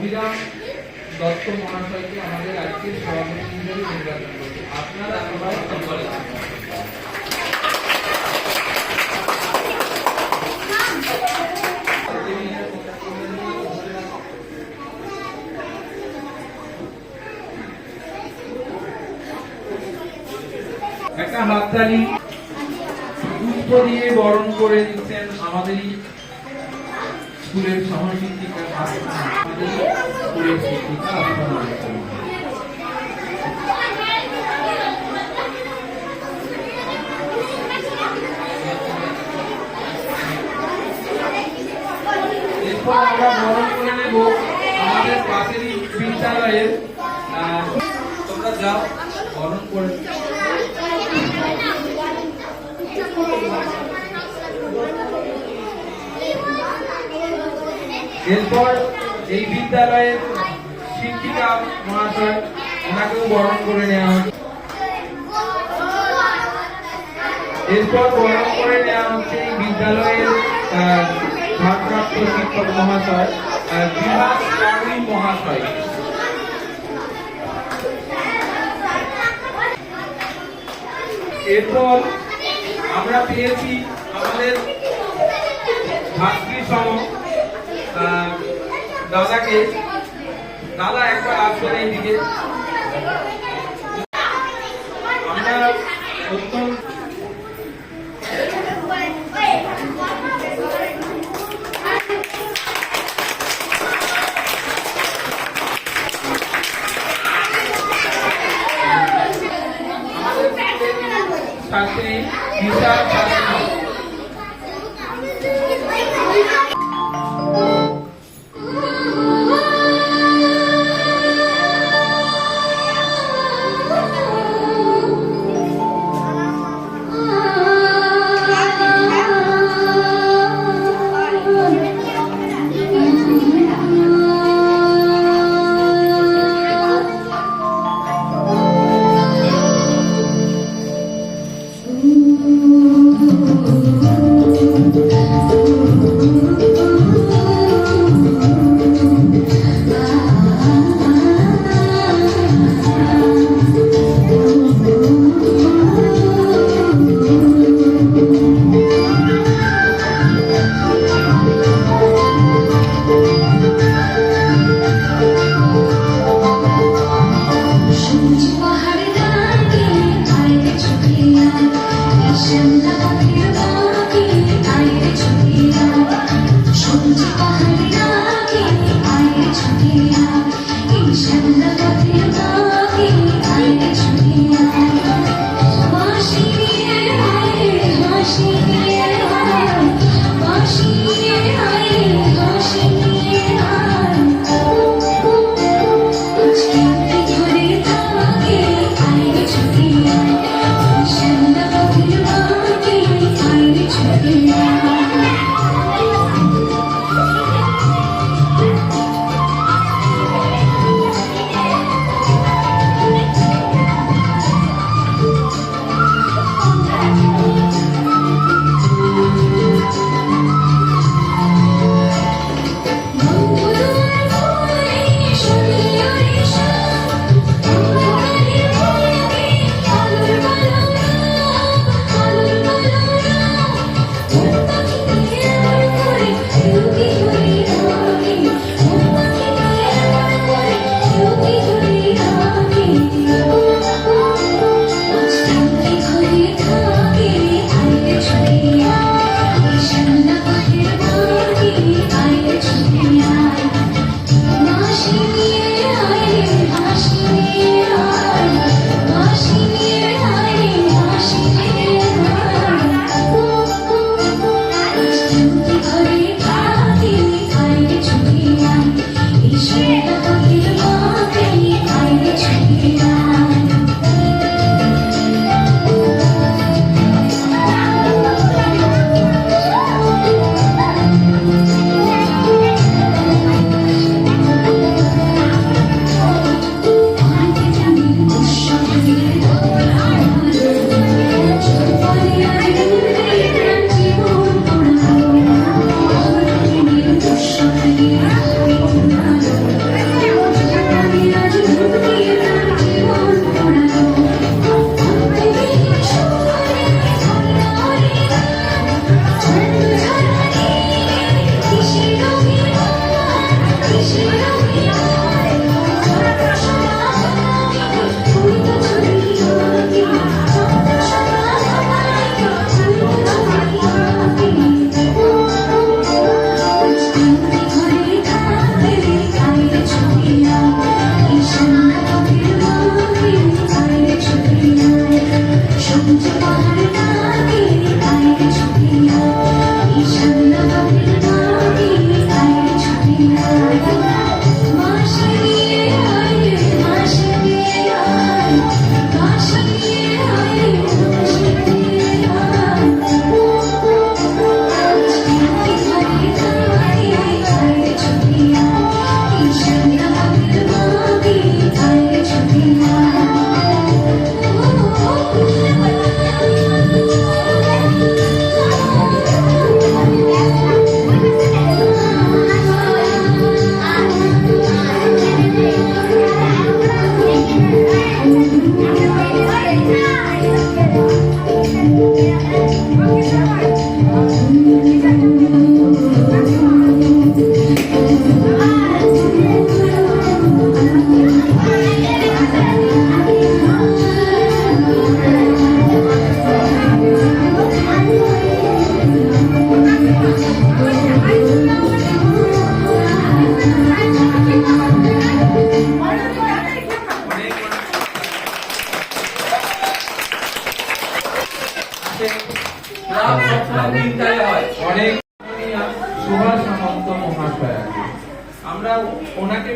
অভিরাম দত্ত মহাশয়কে আমাদের আজকের সভাপতি হিসেবে নির্বাচন করছি। আপনারা সবাই একটা হাততালি পুষ্প দিয়ে বরণ করে দিচ্ছেন আমাদের স্কুলের সহশিক্ষিকা, আমাদের স্কুলের শিক্ষিকা। এরপর আমরা বরণ করে নেব আমাদের পাশেরই বিদ্যালয়ের, তোমরা যাও বরণ করে। এরপর এই বিদ্যালয়ের শিক্ষিকা মহাশয়, ওনাকেও বরণ করে নেওয়া হচ্ছে। এরপর বরণ করে নেওয়া হচ্ছে এই বিদ্যালয়ের ভারপ্রাপ্ত শিক্ষক মহাশয় বিভাস কারুই মহাশয়। এরপর আমরা পেয়েছি আমাদের ভাতৃসম দাদাকে। দাদা একবার আসবেন এইদিকে। আমরা অত্যন্ত ছাত্রী বিশাল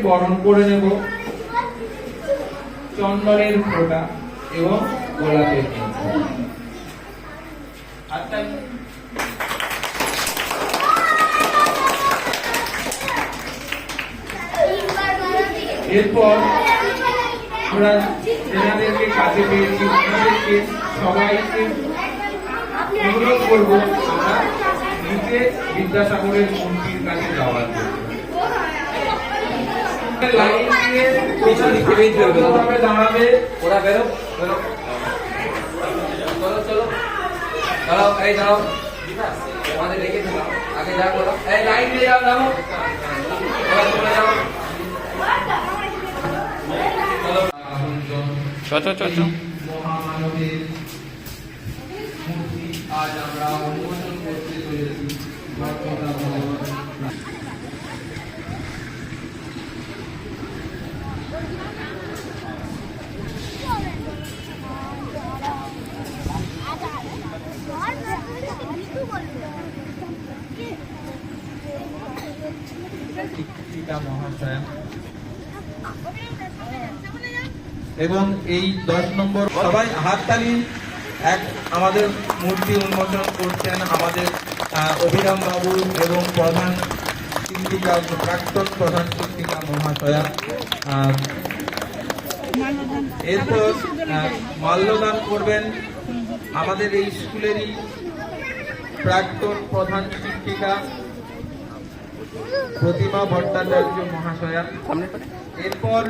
বরণ করে নেব চন্দনের ফোঁটা এবং গোলাপের মধ্যে। এরপর আমরা এনাদেরকে কাছে পেয়েছি, ওনাদেরকে সবাইকে অনুরোধ করবো আমরা নিচে বিদ্যাসাগরের মন্দির কাছে যাওয়ার জন্য। লাইন দিয়ে দাঁড়াবে, ওরা বেরো বেরো, চলো চলো দাঁড়াও, এই দাঁড়াও, আমাদের লেগে দাঁড়াও, আগে যা করো, এই লাইন দিয়ে যাও, নামো, ওরা চলে যাও, চলো। মহামানবের মূর্তি আজ আমরা উন্মোচন করতে চলেছি। মহাশয়া এবং এই 10 নম্বর সবাই হাততালি। আমাদের মূর্তি উন্মোচন করছেন আমাদের অভিরাম বাবু এবং প্রধান শিক্ষিকা, প্রাক্তন প্রধান শিক্ষিকা মহাশয়া। এরপর মাল্যদান করবেন আমাদের এই স্কুলেরই প্রাক্তন প্রধান শিক্ষিকা প্রতিমা ভট্টাচার্য মহাশয়া। এরপর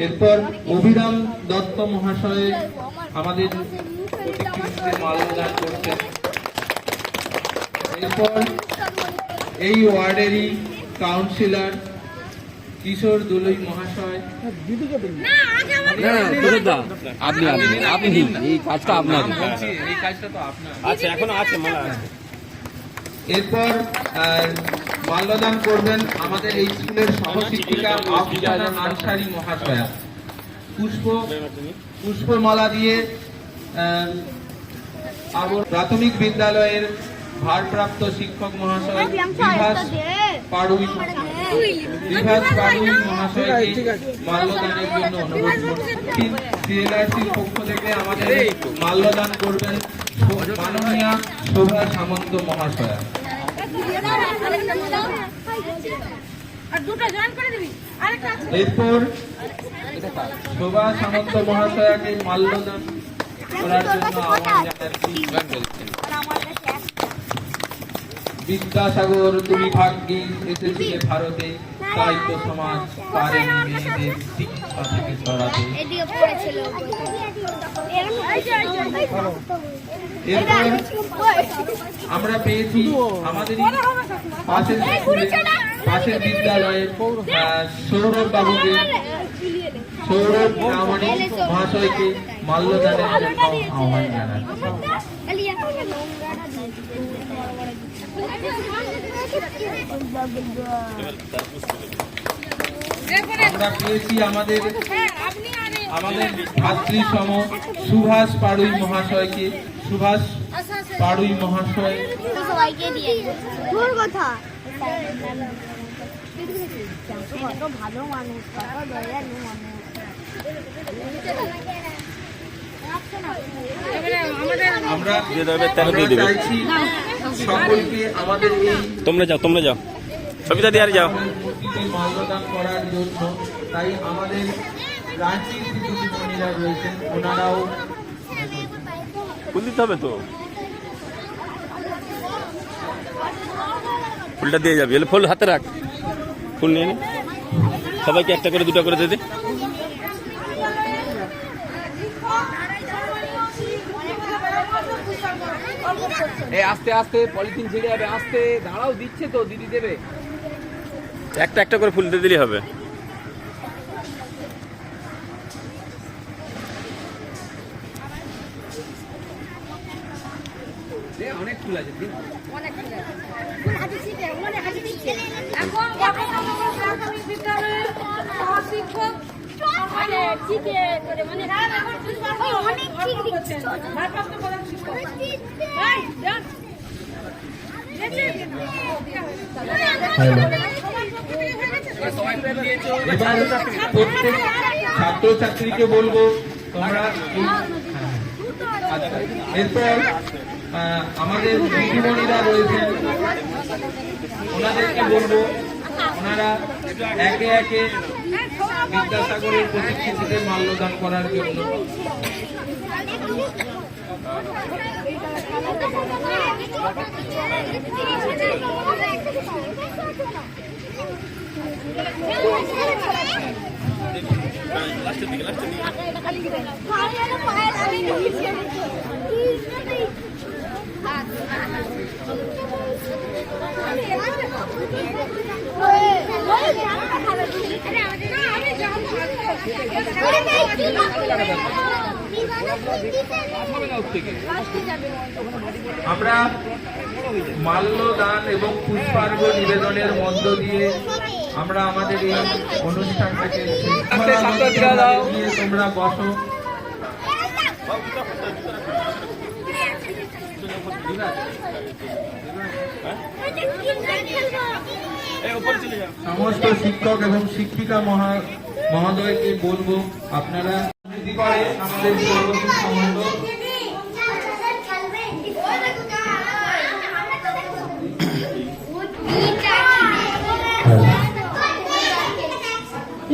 এরপর অভিরাম দত্ত মহাশয় আমাদের প্রতিকৃতিতে মাল্যদান করছেন। এরপর এই ওয়ার্ডেরই কাউন্সিলর কিশোর দুলুই মহাশয়। এরপর মাল্যদান করবেন আমাদের এই স্কুলের সহশিক্ষিকা আফসানা আনসারী মহাশয়া। পুষ্পমালা দিয়ে প্রাথমিক বিদ্যালয়ের ভারপ্রাপ্ত শিক্ষক মহাশয় বিভাস পাড়ুই মহাশয়কে মাল্যদানের জন্য অনুরোধ করছেন। সিএলআরসির পক্ষ থেকে আমাদের মাল্যদান করবেন মাননীয়া শোভা সামন্ত মহাশয়া। এরপর শোভা সামন্ত মহাশয়াকে মাল্যদান করার জন্য আহ্বান জানাচ্ছি। বিদ্যাসাগর তুমি ভাগ্যে এসেছিলে ভারতে, তাই তো সমাজ পারেনি মেয়েদের শিক্ষা থেকে সরাতে। এরপর আমরা পেয়েছি আমাদের পাশের বিদ্যালয়ের সৌরভ বাবুকে, সৌরভ প্রামাণিক মহাশয়কে মাল্যদানের জন্য আহ্বান জানাচ্ছি। আমরা পেয়েছি আমাদের ভাতৃসম সুভাষ পাড়ুই মহাশয়কে। সুভাষ পাড়ুই মহাশয় ভালো মানুষ, আমরা চাইছি সকলকে আমাদের এই তোমরা যাও সবিতা দিয়ে আর যাও মাল্যদান করার জন্য। তাই আমাদের রাঁচির দিদিমণিরা রয়েছেন, ওনারাও ফুল দিতে হবে তো, ফুলটা দিয়ে যাবি। ফুল হাতে রাখ, ফুল নিয়ে নে, সবাইকে একটা করে দুটো করে দিয়ে দে। আস্তে আস্তে পলিথিন ছিঁড়ে যাবে, আস্তে দাঁড়াও, দিচ্ছে তো, দিদি দেবে। একটা একটা করে ফুল দিয়ে দিলেই হবে। অনেক ফুল আছে, অনেক ফুল আছে, ফুল হাতে ছিটে, অনেক হাতে দিচ্ছে এখন এবার প্রত্যেক ছাত্রছাত্রীকে বলবো তোমরা আচ্ছা, এরপর আমাদের দিদিমণিরা রয়েছেন, ওনাদেরকে বলবো ওনারা একে একে বিদ্যাসাগরের প্রতিকৃতিতে মাল্যদান করার জন্য। আমরা মাল্যদান এবং পুষ্পার্ঘ্য নিবেদনের মধ্য দিয়ে আমরা আমাদের এই অনুষ্ঠানটাকে তোমরা বসো। সমস্ত শিক্ষক এবং শিক্ষিকা মহোদয়কে বলবো আপনারা করে আমাদের সর্বশেষ সম্বন্ধ।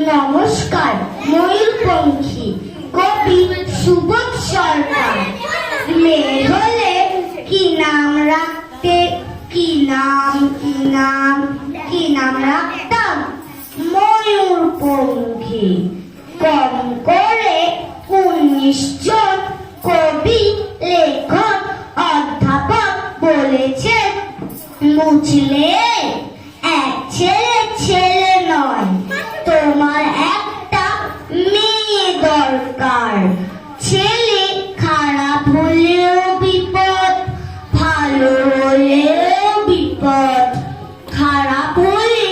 নমস্কার, ময়ূরপঙ্খী কবি সুবোধ সরকার। মেয়ে হলে কি নাম রাখতে, কি নাম রাখতাম? ময়ূরপঙ্খী। কম করে 19 জন কবি, লেখক, অধ্যাপক বলেছেন। বুঝলে, এক ছেলে নয়, তোমার একটা মেয়ে দরকার। ছেলে খারাপ হলেও বিপদ, ভালো হলেও বিপদ। খারাপ হলে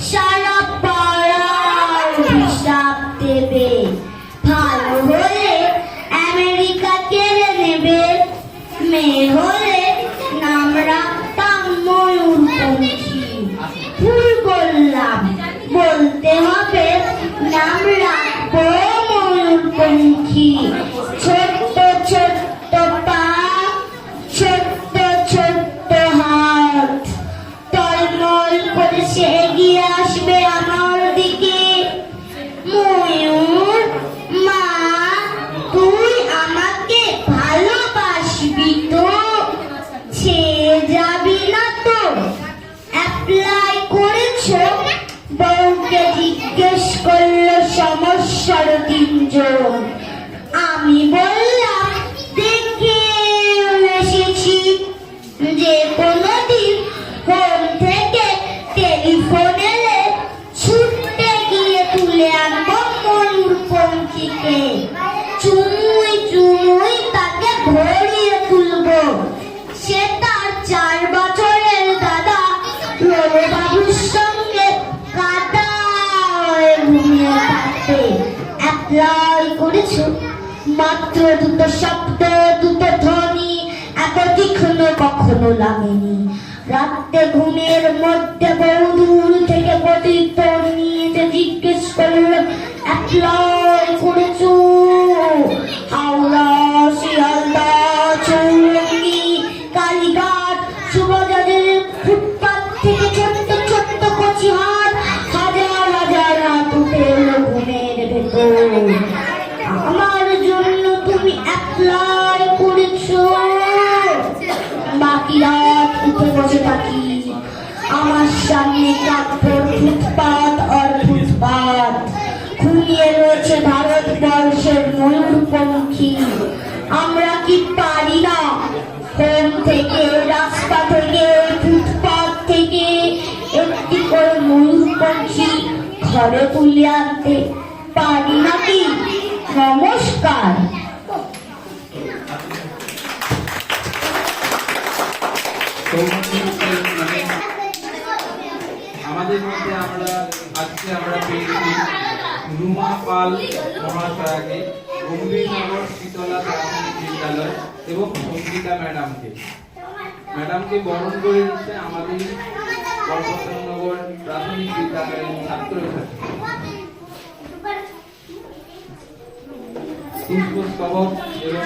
সারা পাড়ার হিসাব দেবে, ভালো হলে আমেরিকা কেড়ে নেবে। মেয়ে হলে নাম রাখতাম ময়ূরপঙ্খী। ভুল বললাম, বলতে হবে নাম রাখবো ময়ূরপঙ্খী। ছোট্ট ছোট্ট পা, ছোট্ট ছোট্ট হাত, টলমল করে সে এগিয়ে আসবে আমার দিকে। ময়ূর মা, তুই আমাকে ভালোবাসবি তো? ছেড়ে যাবি না তো? অ্যাপ্লাই করেছো? বউকে জিজ্ঞেস করলো সমস্যার 3 জন। আমি বললাম দেখে এসেছি, যে কোনোদিন হোম থেকে টেলিফোন এলে ছুটতে গিয়ে তুলে আনবো ময়ূরপঙ্খীকে। চুমুই তাকে ভরিয়ে তুলবো। সে তার 4 বছরের দাদা রবিবাবুর সঙ্গে কাদায় ঘুমিয়ে থাকবে। অ্যাপ্লাই করেছো? মাত্র 2 শব্দ, 2 ধ্বনি, এত তীক্ষ্ণ কখনো লাগেনি। রাতে ঘুমের মধ্যে বহু দূর থেকে প্রতিউত্তর নিয়ে জিজ্ঞেস করলো, অ্যাপ্লাই করেছো? হাওড়া, শিয়ালদা, চৌরঙ্গি, কালীঘাট, শুভবাজারের ফুটপাত থেকে ছোট্ট ছোট্ট কচিহাট, হাজার হাজার রাত উঠে এলো ঘুমের ভেতর। আমার জন্য তুমি অ্যাপ্লাই করেছো? বাকি রাত উঠে বসে থাকি। আমার সামনে কাপড়, ফুটপাত আর ফুটপাত। ঘুমিয়ে রয়েছে ভারতবর্ষের ময়ূরপঙ্খী। আমরা কি পারি না হোম থেকে, রাস্তা থেকে, ফুটপাত থেকে একটি করে ময়ূরপঙ্খী ঘরে তুলে আনতে পারি নাকি? নমস্কার। আমাদের মধ্যে আমরা আজকে আমরা পেয়েছি রুমা পাল মহাশয়াকে, গম্ভীরনগর শীতলা প্রাথমিক বিদ্যালয় এবং সঙ্গীতা ম্যাডামকে বরণ করে নিচ্ছে আমাদের গল্পতনগর প্রাথমিক বিদ্যালয়ের ছাত্রছাত্রী। পুষ্পস্তবক এবং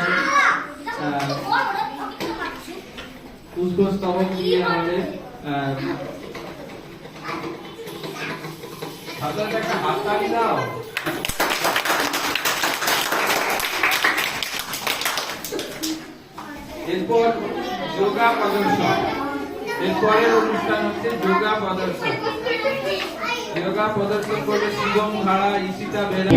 পুষ্পস্তবক দিয়ে আমাদের হাতটা একটা হাততালি দাও। এরপর যোগা প্রদর্শন। এরপরের অনুষ্ঠান হচ্ছে যোগা প্রদর্শন। যোগা প্রদর্শন করবে শিবম ধারা, ঈশিতা বেরা।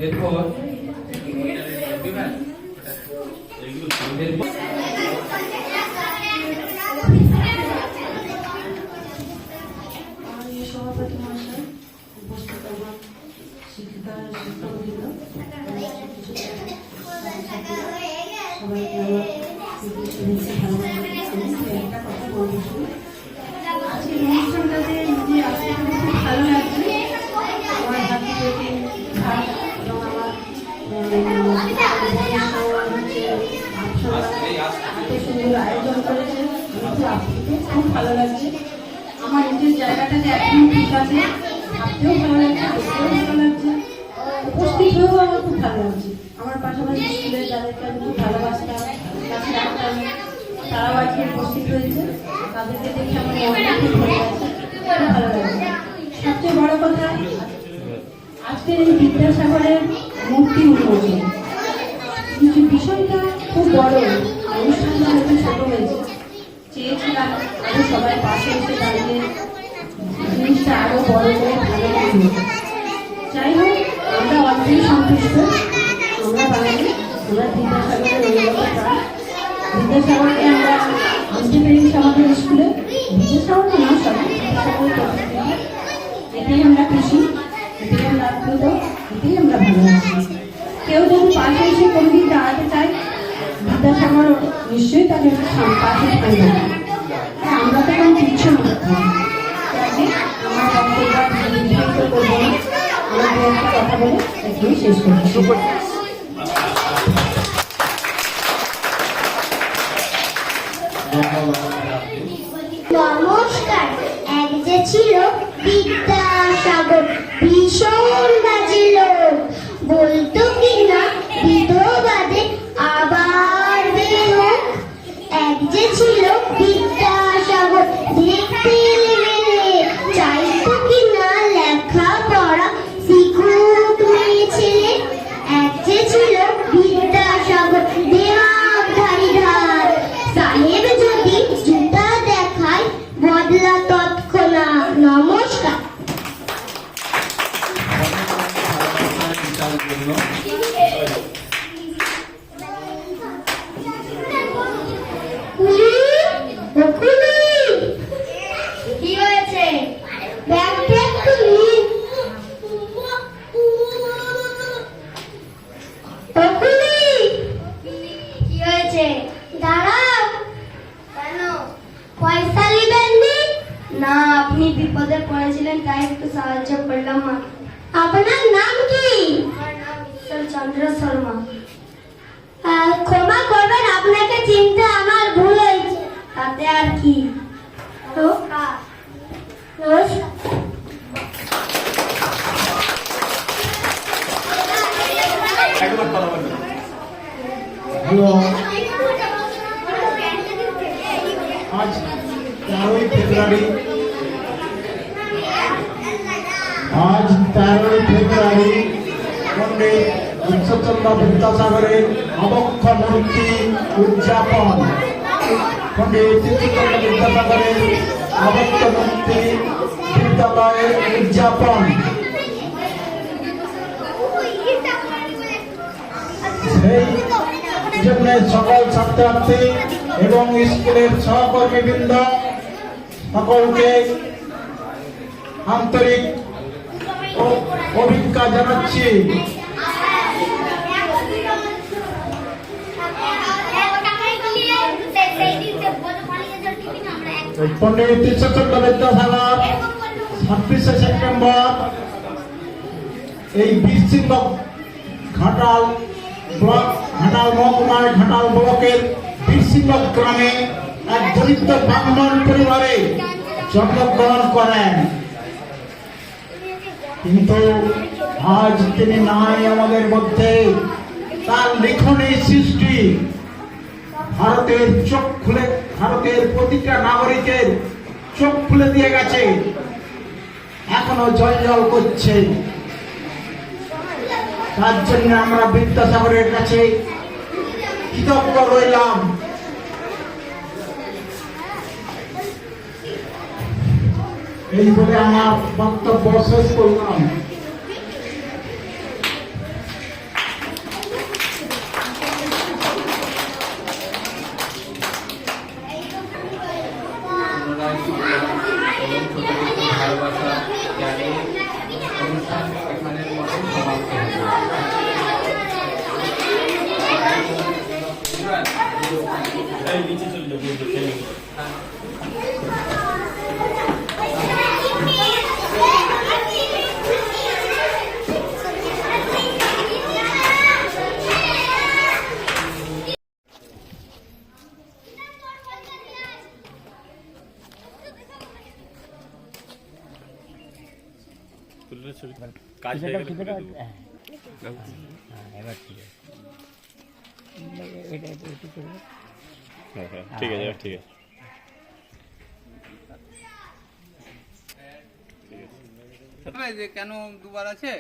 এরপর সবাইকে আমার শুভেচ্ছা ভালোবাসা। একটা কথা বলবো শুধু, আজকের অনুষ্ঠানটাতে যে আসতে পেরে খুব ভালো লাগছে। আমার হাতে থেকে ভাত এবং আমার হাতে সুন্দর আয়োজন করেছে, খুব ভালো লাগছে। আমার নিজের জায়গাটাতে এখনো ঠিক আছে, ভাবতেও ভালো লাগছে, দেখতেও ভালো লাগছে, উপস্থিত হয়েও আমার খুব ভালো লাগছে। আমার পাশাপাশি স্কুলে যাদেরকে আমি খুব ভালোবাসতাম, কাছে রাখতাম, তারাও আজকে উপস্থিত হয়েছে। তাদেরকে দেখে আমার মনটা খুব ভালো লাগছে, খুব ভালো লাগছে। সবচেয়ে বড় কথা, আজকের এই বিদ্যাসাগরের মূর্তি উন্মোচন কিছু বিষয়টা খুব বড়, অনুষ্ঠানটা হয়তো ছোট হয়েছে। চেয়েছিলাম আরো সবাই পাশে এসে দাঁড়িয়ে জিনিসটা আরো বড় করে ভালো লাগবে। যাই হোক, আমরা অনেকেই সন্তুষ্ট। আমরা বাঙালি, আমরা বিদ্যাসাগরের অনুগত প্রাণ। বিদ্যাসাগরকে আমরা আনতে পেরেছি আমাদের স্কুলে, বিদ্যাসাগরকে না সবাই বিদ্যাসাগরের এটাই আমরা খুশি, এটাই আমরা আপ্লুত, এটাই আমরা ভালোবাসি। কেউ যদি পাশে এসে কোনোদিন দাঁড়াতে চায়, বিদ্যাসাগর নিশ্চয়ই তাদের পাশে থাকবে। আমরা তো কোনো কিচ্ছু না, আমার বক্তব্য করবো না, আমার দু একটা কথা বলে এখানেই শেষ করছি। নমস্কার। এক যে ছিল বিদ্যাসাগর, ভীষণ বাজে লোক, বলতো কিনা বিধবাদে আবার বেরোক। এক যে ছিল বিদ্যাসাগর, দেখতে মেলে, চাইতো কিনা লেখা পড়া শিখুক মেয়ে ছেলে। এক যে ছিল বিদ্যাসাগর, দেহাধারী ধার, সাহেব যদি জুতা দেখায় বদলা তৎক্ষণাৎ। নমস্কার। কি হয়েছে? ব্যাগটা একটু নিন। কি হয়েছে? দাঁড়াও। কেন? পয়সা নেবেন না? আপনি বিপদে পড়েছিলেন, তাই একটু সাহায্য করলাম। আপনার নাম কি? আমার নাম ঈশ্বরচন্দ্র শর্মা। ক্ষমা করবেন, আপনাকে চিনতে আমার ভুল হয়েছে। তাতে আর কি। নমস্কার। হ্যালো, আজ 13ই ফেব্রুয়ারি, পণ্ডিত ঈশ্বরচন্দ্র বিদ্যাসাগরের আবক্ষ মূর্তি উদযাপন। পণ্ডিত ঈশ্বরচন্দ্র বিদ্যাসাগরের আবক্ষ মূর্তি বিদ্যালয়ের উদযাপন। সেই জন্য সকল ছাত্রছাত্রী এবং স্কুলের সহকর্মীবৃন্দ সকলকে আন্তরিক অভিজ্ঞতা জানাচ্ছি। পণ্ডিত ঈশ্বরচন্দ্র বিদ্যাসাগর 26শে সেপ্টেম্বর এই বীরসিংহ ঘাটাল ব্লক, ঘাটাল মহকুমার ঘাটাল ব্লকের বীরসিংহ গ্রামে এক দরিদ্র ব্রাহ্মণ পরিবারে জন্মগ্রহণ করেন। কিন্তু আজ তিনি নাই আমাদের মধ্যে। তার লিখনী সৃষ্টি ভারতের চোখ খুলে, ভারতের প্রতিটা নাগরিকের চোখ খুলে দিয়ে গেছে, এখনো জল করছে। তার জন্য আমরা বিদ্যাসাগরের কাছে কৃতজ্ঞ রইলাম। এই বলে আমার বক্তব্য শেষ করলাম। ভালোবাসা জানিয়ে অনুষ্ঠান এখানের মতো সমাপ্ত হলো। নিচে চলে যাবো কাজ হয়ে গেলে তুলে দেবো। এবার ঠিক আছে এটা একটু করবে হ্যাঁ হ্যাঁ ঠিক আছে ঠিক আছে যে কেন দুবার আছে